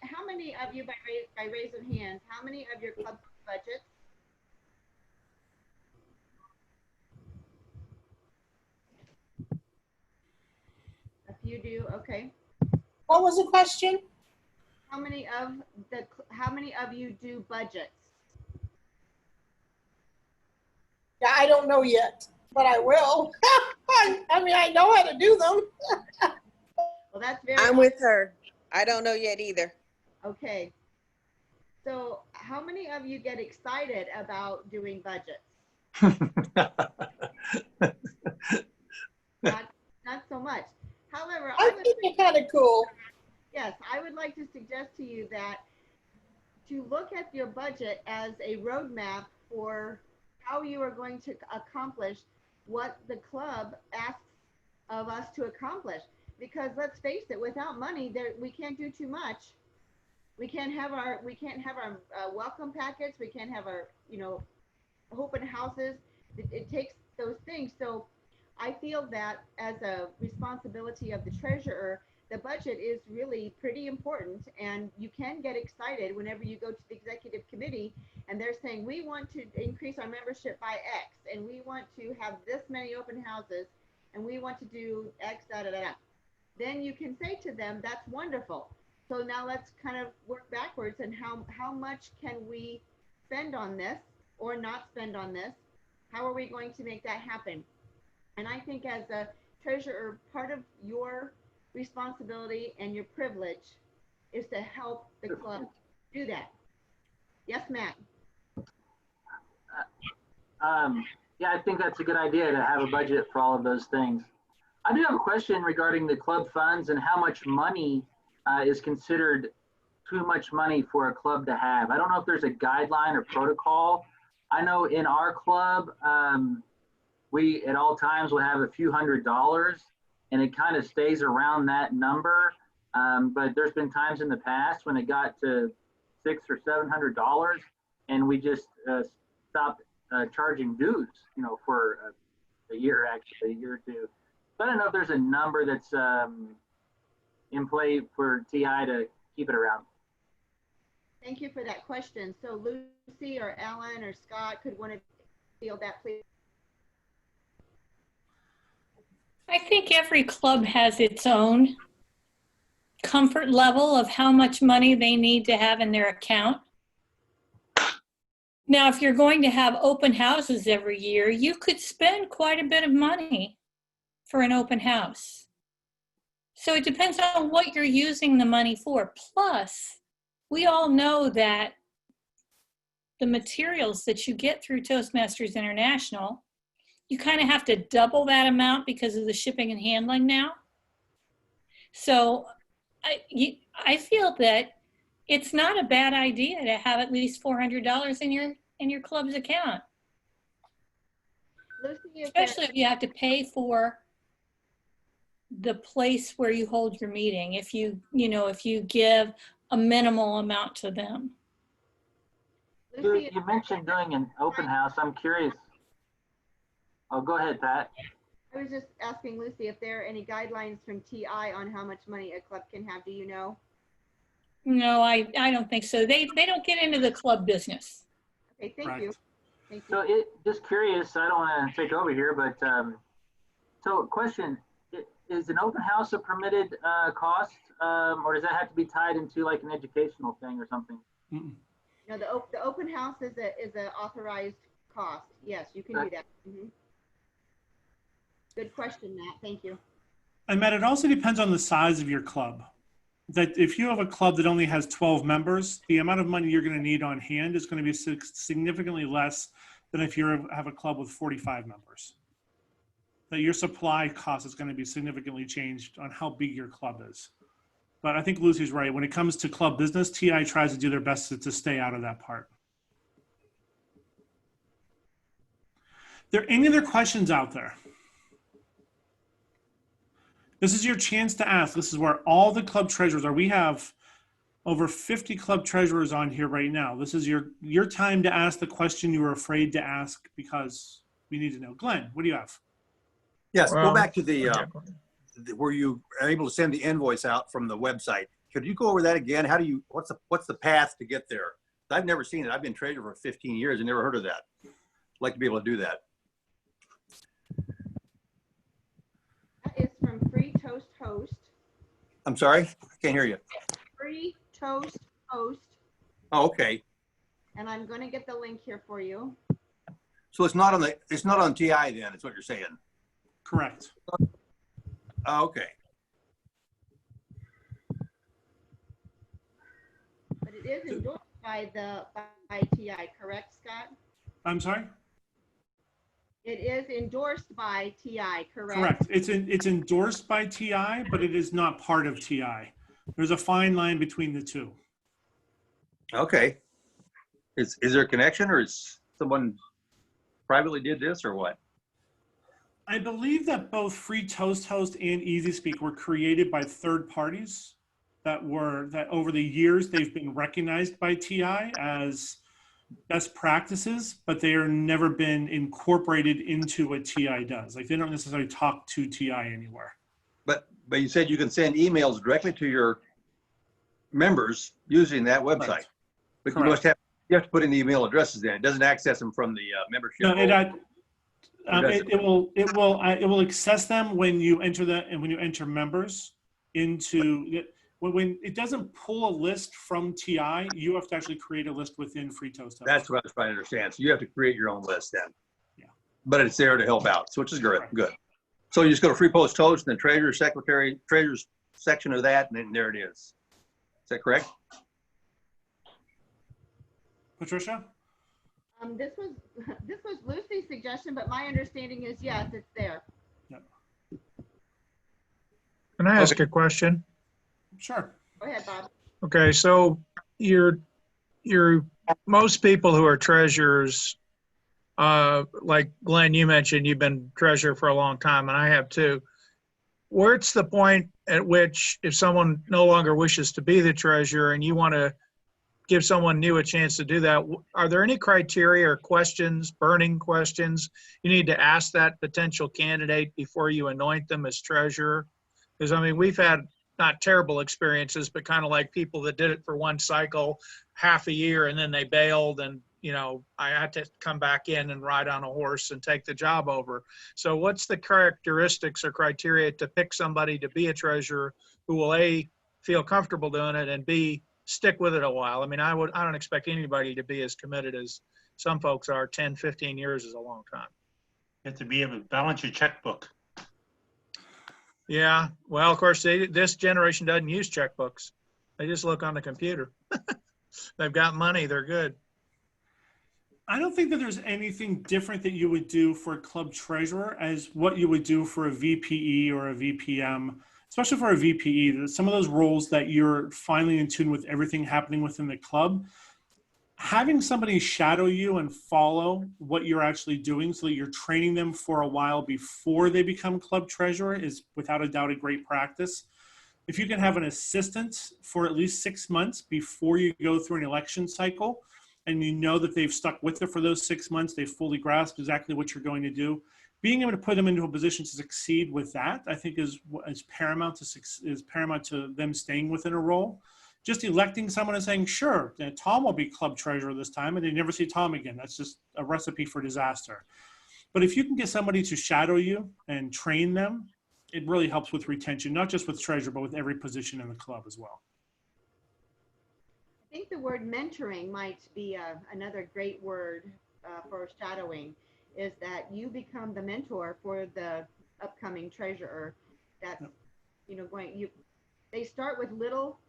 B: How many of you, by raise of hands, how many of your club budgets You do, okay.
J: What was the question?
B: How many of you do budgets?
J: Yeah, I don't know yet, but I will. I mean, I know how to do them.
B: Well, that's very.
F: I'm with her. I don't know yet either.
B: Okay. So how many of you get excited about doing budgets? Not so much. However,
J: I think it's kind of cool.
B: yes, I would like to suggest to you that to look at your budget as a roadmap for how you are going to accomplish what the club asks of us to accomplish. Because let's face it, without money, we can't do too much. We can't have our welcome packets. We can't have our open houses. It takes those things. So I feel that as a responsibility of the treasurer, the budget is really pretty important, and you can get excited whenever you go to the executive committee and they're saying, we want to increase our membership by X, and we want to have this many open houses, and we want to do X, da, da, da, da. Then you can say to them, that's wonderful. So now let's kind of work backwards and how much can we spend on this or not spend on this? How are we going to make that happen? And I think as a treasurer, part of your responsibility and your privilege is to help the club do that. Yes, Matt.
M: Yeah, I think that's a good idea to have a budget for all of those things. I do have a question regarding the club funds and how much money is considered too much money for a club to have. I don't know if there's a guideline or protocol. I know in our club, we at all times will have a few $100s, and it kind of stays around that number. But there's been times in the past when it got to $600 or $700, and we just stopped charging dues, for a year or two. So I don't know if there's a number that's in play for TI to keep it around.
B: Thank you for that question. So Lucy or Ellen or Scott, could one of you field that, please?
G: I think every club has its own comfort level of how much money they need to have in their account. Now, if you're going to have open houses every year, you could spend quite a bit of money for an open house. So it depends on what you're using the money for. Plus, we all know that the materials that you get through Toastmasters International, you kind of have to double that amount because of the shipping and handling now. So I feel that it's not a bad idea to have at least $400 in your club's account.
B: Lucy,
G: especially if you have to pay for the place where you hold your meeting, if you give a minimal amount to them.
B: Lucy,
M: You mentioned doing an open house. I'm curious. Oh, go ahead, Pat.
B: I was just asking Lucy if there are any guidelines from TI on how much money a club can have. Do you know?
G: No, I don't think so. They don't get into the club business.
B: Okay, thank you. Thank you.
M: So just curious, I don't want to take over here, but so question, is an open house a permitted cost, or does that have to be tied into like an educational thing or something?
B: No, the open house is a authorized cost. Yes, you can do that. Mm-hmm. Good question, Matt. Thank you.
A: And Matt, it also depends on the size of your club. That if you have a club that only has 12 members, the amount of money you're going to need on hand is going to be significantly less than if you have a club with 45 members. That your supply cost is going to be significantly changed on how big your club is. But I think Lucy's right. When it comes to club business, TI tries to do their best to stay out of that part. There any other questions out there? This is your chance to ask. This is where all the club treasurers are. We have over 50 club treasurers on here right now. This is your time to ask the question you were afraid to ask because we need to know. Glenn, what do you have?
O: Yes, go back to the where you are able to send the invoice out from the website. Could you go over that again? How do you, what's the path to get there? I've never seen it. I've been treasurer for 15 years and never heard of that. I'd like to be able to do that.
B: That is from Toast host.
O: I'm sorry, I can't hear you.
B: Free Toast host.
O: Oh, okay.
B: And I'm going to get the link here for you.
O: So it's not on TI then, is what you're saying?
A: Correct.
O: Oh, okay.
B: But it is endorsed by TI, correct, Scott?
A: I'm sorry?
B: It is endorsed by TI, correct?
A: Correct. It's endorsed by TI, but it is not part of TI. There's a fine line between the two.
O: Okay. Is there a connection, or is someone privately did this, or what?
A: I believe that both Free Toast Host and Easy Speak were created by third parties that over the years they've been recognized by TI as best practices, but they are never been incorporated into what TI does. Like, they don't necessarily talk to TI anywhere.
O: But you said you can send emails directly to your members using that website.
A: Correct.
O: But
A: Correct.
O: you have to put in the email addresses in. It doesn't access them from the membership.
A: No,
O: role.
A: it will access them when you enter that, and when you enter members into it. When it doesn't pull a list from TI, you have to actually create a list within Free Toast Host.
O: That's what I was trying to understand. So you have to create your own list then.
A: Yeah.
O: But it's there to help out, so which is good.
A: Correct.
O: Good. So you just go to Free Post Toast and then Treasurer, Secretary, Treasurer's section of that, and then there it is. Is that correct?
A: Patricia?
B: This was Lucy's suggestion, but my understanding is yes, it's there.
D: Can I ask a question?
A: Sure.
B: Go ahead, Bob.
D: Okay, so you're most people who are treasurers, like Glenn, you mentioned you've been treasurer for a long time, and I have too. Where's the point at which, if someone no longer wishes to be the treasurer and you want to give someone new a chance to do that, are there any criteria or questions, burning questions, you need to ask that potential candidate before you anoint them as treasurer? Because, I mean, we've had not terrible experiences, but kind of like people that did it for one cycle, half a year, and then they bailed, and, you know, I had to come back in and ride on a horse and take the job over. So what's the characteristics or criteria to pick somebody to be a treasurer who will A, feel comfortable doing it, and B, stick with it a while? I mean, I don't expect anybody to be as committed as some folks are. 10, 15 years is a long time.
P: You have to be able to balance your checkbook.
D: Yeah, well, of course, this generation doesn't use checkbooks. They just look on the computer. They've got money, they're good.
A: I don't think that there's anything different that you would do for a club treasurer as what you would do for a VPE or a VPM, especially for a VPE. Some of those roles that you're finally in tune with everything happening within the club, having somebody shadow you and follow what you're actually doing so that you're training them for a while before they become club treasurer is without a doubt a great practice. If you can have an assistant for at least 6 months before you go through an election cycle, and you know that they've stuck with it for those 6 months, they fully grasp exactly what you're going to do, being able to put them into a position to succeed with that, I think is paramount to them staying within a role. Just electing someone and saying, sure, Tom will be club treasurer this time, and they never see Tom again. That's just a recipe for disaster. But if you can get somebody to shadow you and train them, it really helps with retention, not just with treasurer, but with every position in the club as well.
B: I think the word mentoring might be another great word for shadowing, is that you become the mentor for the upcoming treasurer. That's, you know, they start with little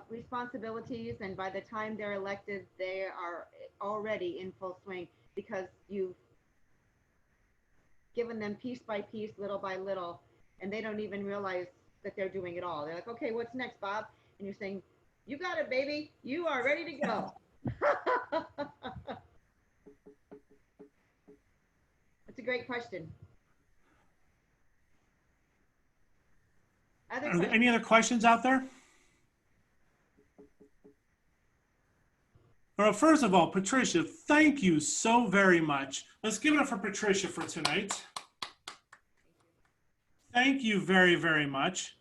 B: responsibilities, and by the time they're elected, they are already in full swing because you've given them piece by piece, little by little, and they don't even realize that they're doing it all. They're like, okay, what's next, Bob? And you're saying, you got it, baby. You are ready to go. That's a great question.
A: Are there any other questions out there? Well, first of all, Patricia, thank you so very much. Let's give it up for Patricia for tonight. Thank you very, very much.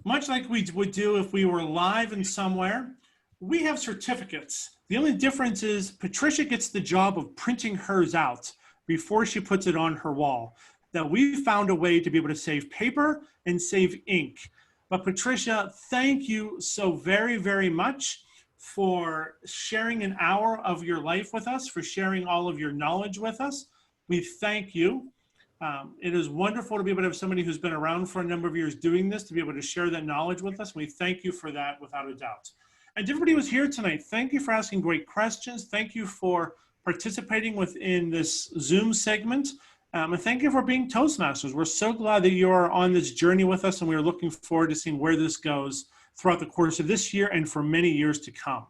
A: Much like we would do if we were live and somewhere, we have certificates. The only difference is Patricia gets the job of printing hers out before she puts it on her wall. that we found a way to be able to save paper and save ink. But Patricia, thank you so very, very much for sharing an hour of your life with us, for sharing all of your knowledge with us. We thank you. It is wonderful to be able to have somebody who's been around for a number of years doing this, to be able to share that knowledge with us. We thank you for that without a doubt. And to everybody who's here tonight, thank you for asking great questions. Thank you for participating within this Zoom segment. And thank you for being Toastmasters. We're so glad that you are on this journey with us, and we're looking forward to seeing where this goes throughout the course of this year and for many years to come.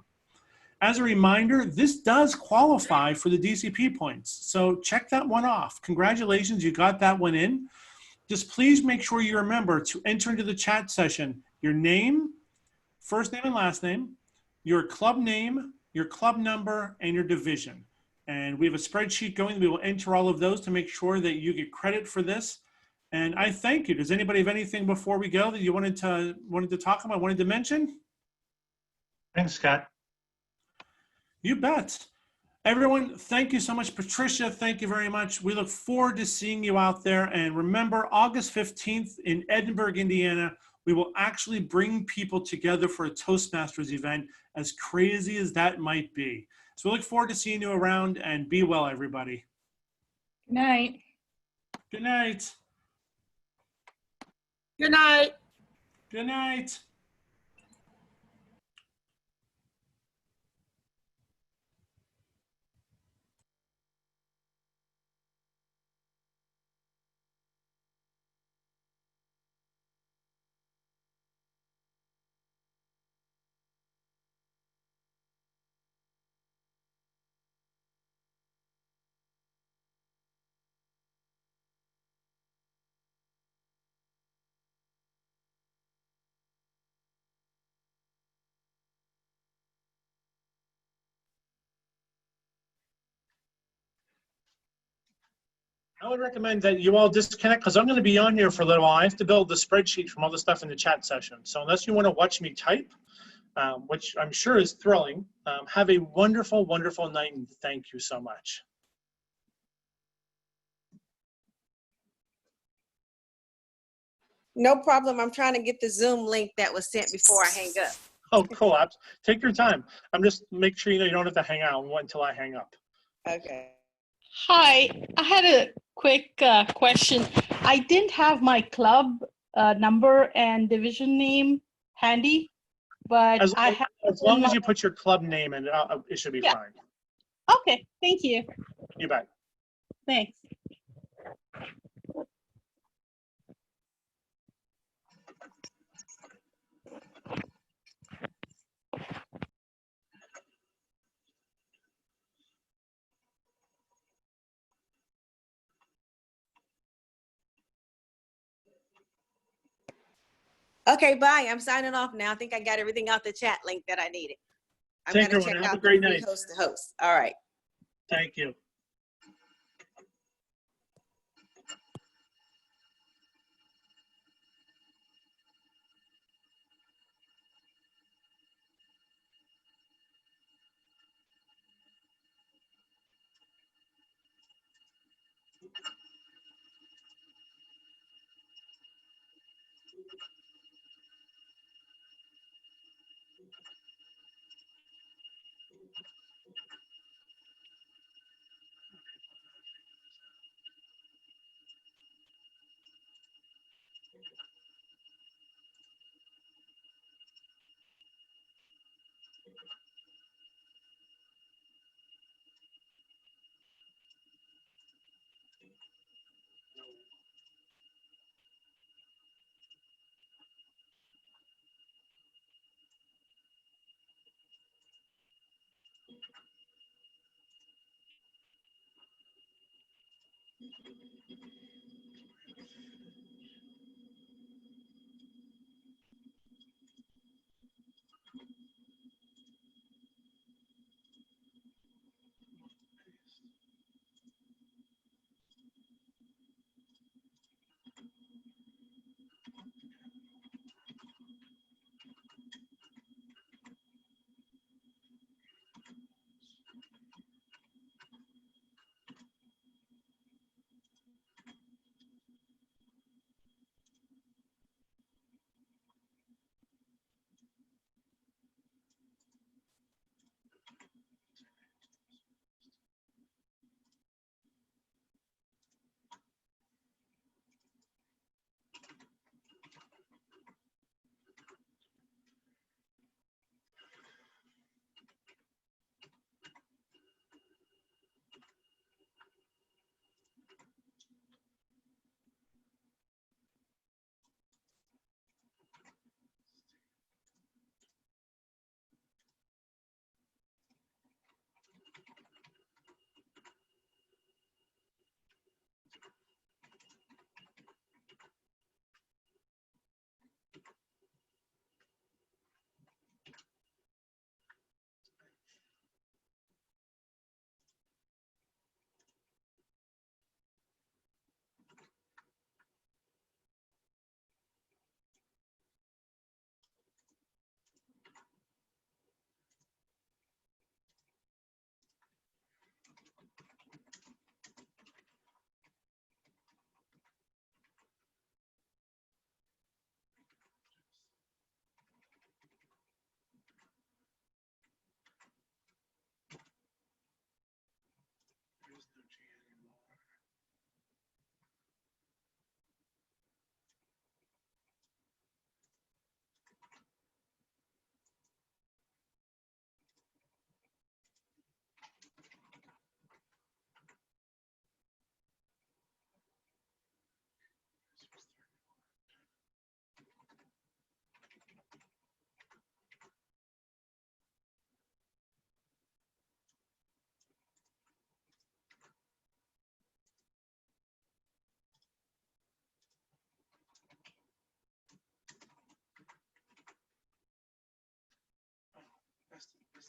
A: As a reminder, this does qualify for the DCP points, so check that one off. Congratulations, you got that one in. Just please make sure you remember to enter into the chat session your name, first name and last name, your club name, your club number, and your division. And we have a spreadsheet going. We will enter all of those to make sure that you get credit for this. And I thank you. Does anybody have anything before we go that you wanted to talk about, wanted to mention?
P: Thanks, Scott.
A: You bet. Everyone, thank you so much. Patricia, thank you very much. We look forward to seeing you out there. And remember, August 15th in Edinburgh, Indiana, we will actually bring people together for a Toastmasters event, as crazy as that might be. So we look forward to seeing you around, and be well, everybody.
G: Good night.
A: Good night.
J: Good night.
A: Good night. I would recommend that you all disconnect, because I'm going to be on here for a little while. I have to build the spreadsheet from all the stuff in the chat session. So unless you want to watch me type, which I'm sure is thrilling, have a wonderful, wonderful night, and thank you so much.
F: No problem. I'm trying to get the Zoom link that was sent before I hang up.
A: Oh, cool. Take your time. I'm just make sure you know you don't have to hang out until I hang up.
F: Okay.
Q: Hi, I had a quick question. I didn't have my club number and division name handy, but
A: As long as
Q: my...
A: you put your club name in, it should be fine.
Q: Okay, thank you.
A: You bet.
Q: Thanks.
F: Okay, bye. I'm signing off now. I think I got everything out the chat link that I needed. I'm
A: Take
F: going
A: care,
F: to check
A: have a
F: out
A: great
F: the
A: night.
F: host to host. All right.
A: Thank you.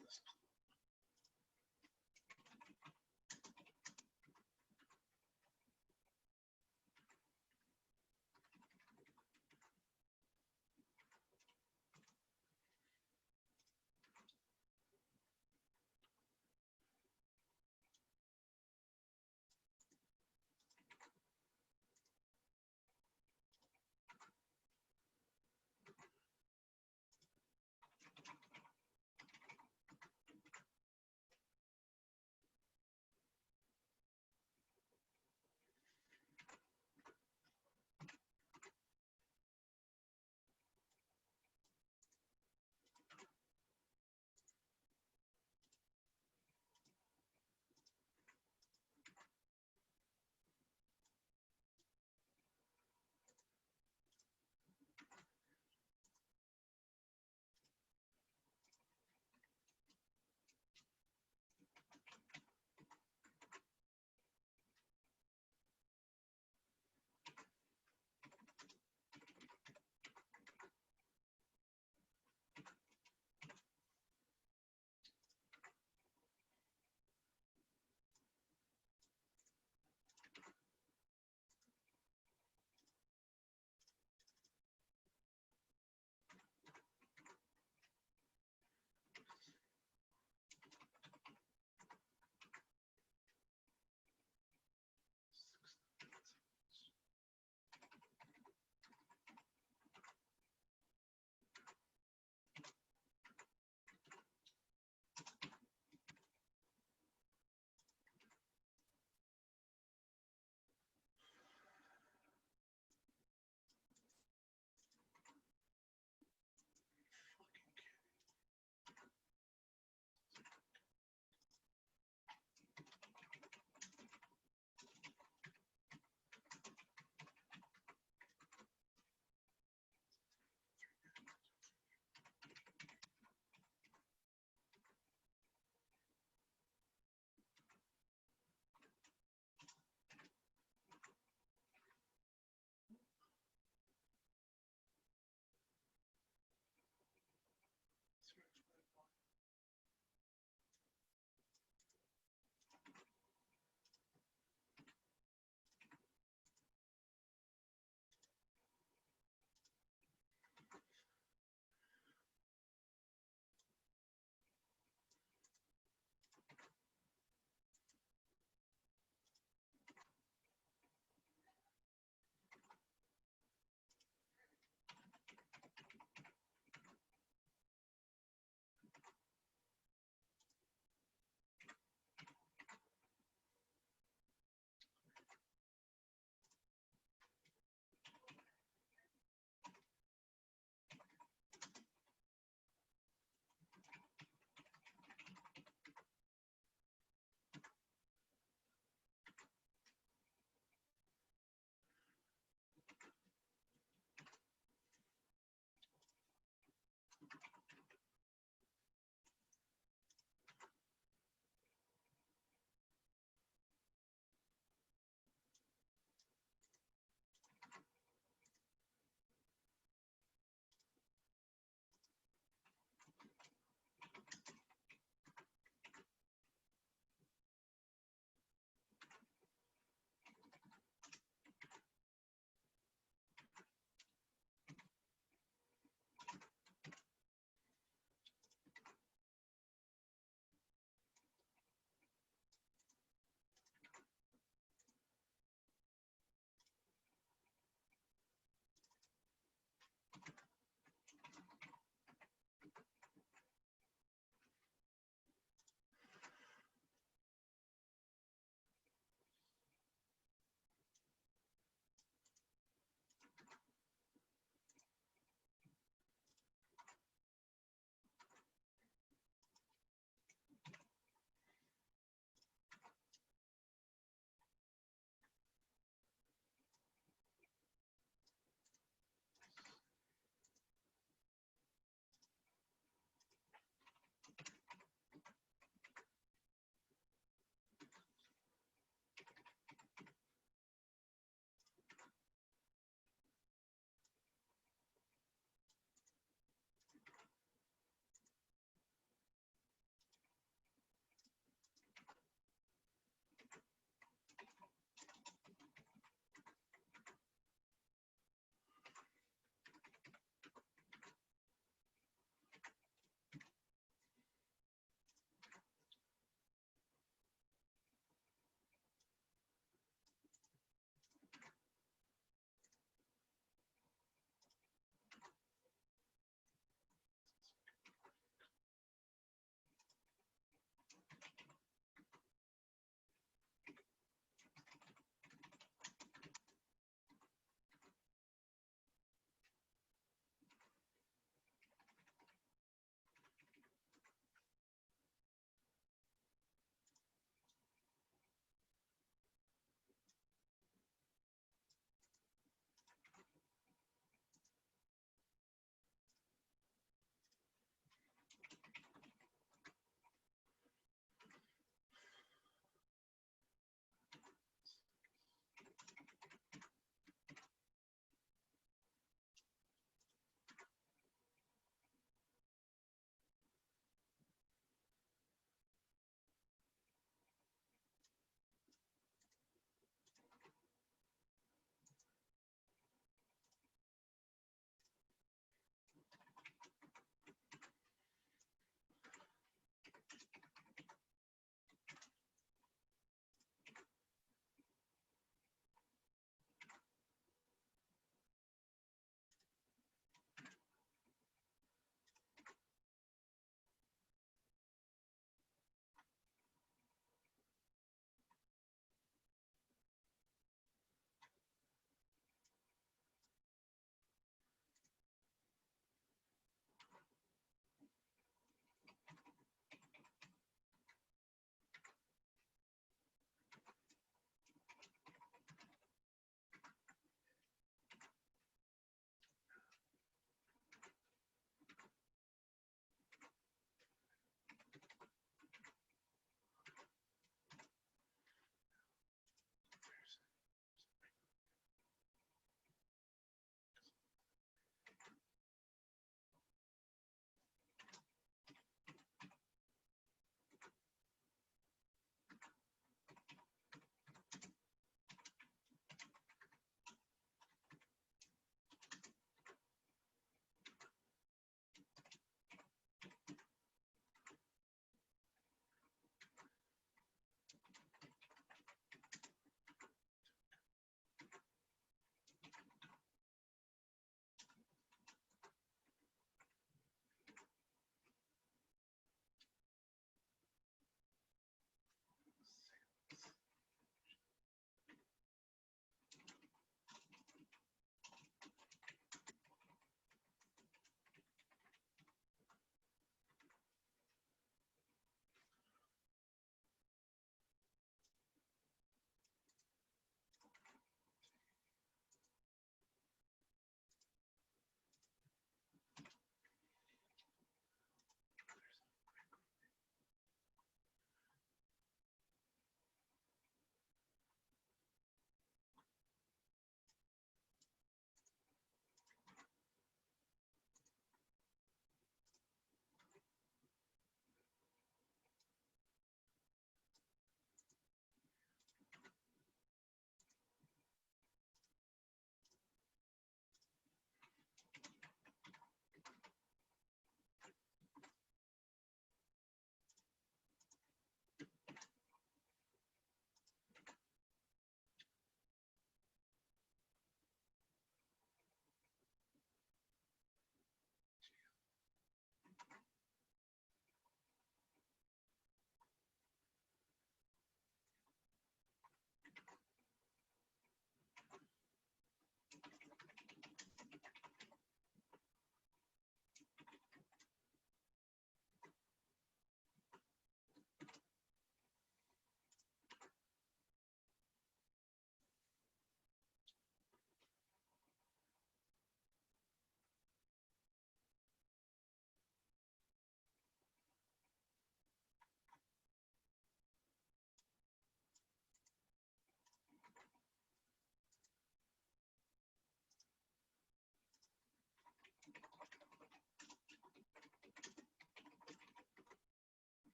C: this?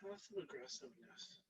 A: Passive aggressiveness.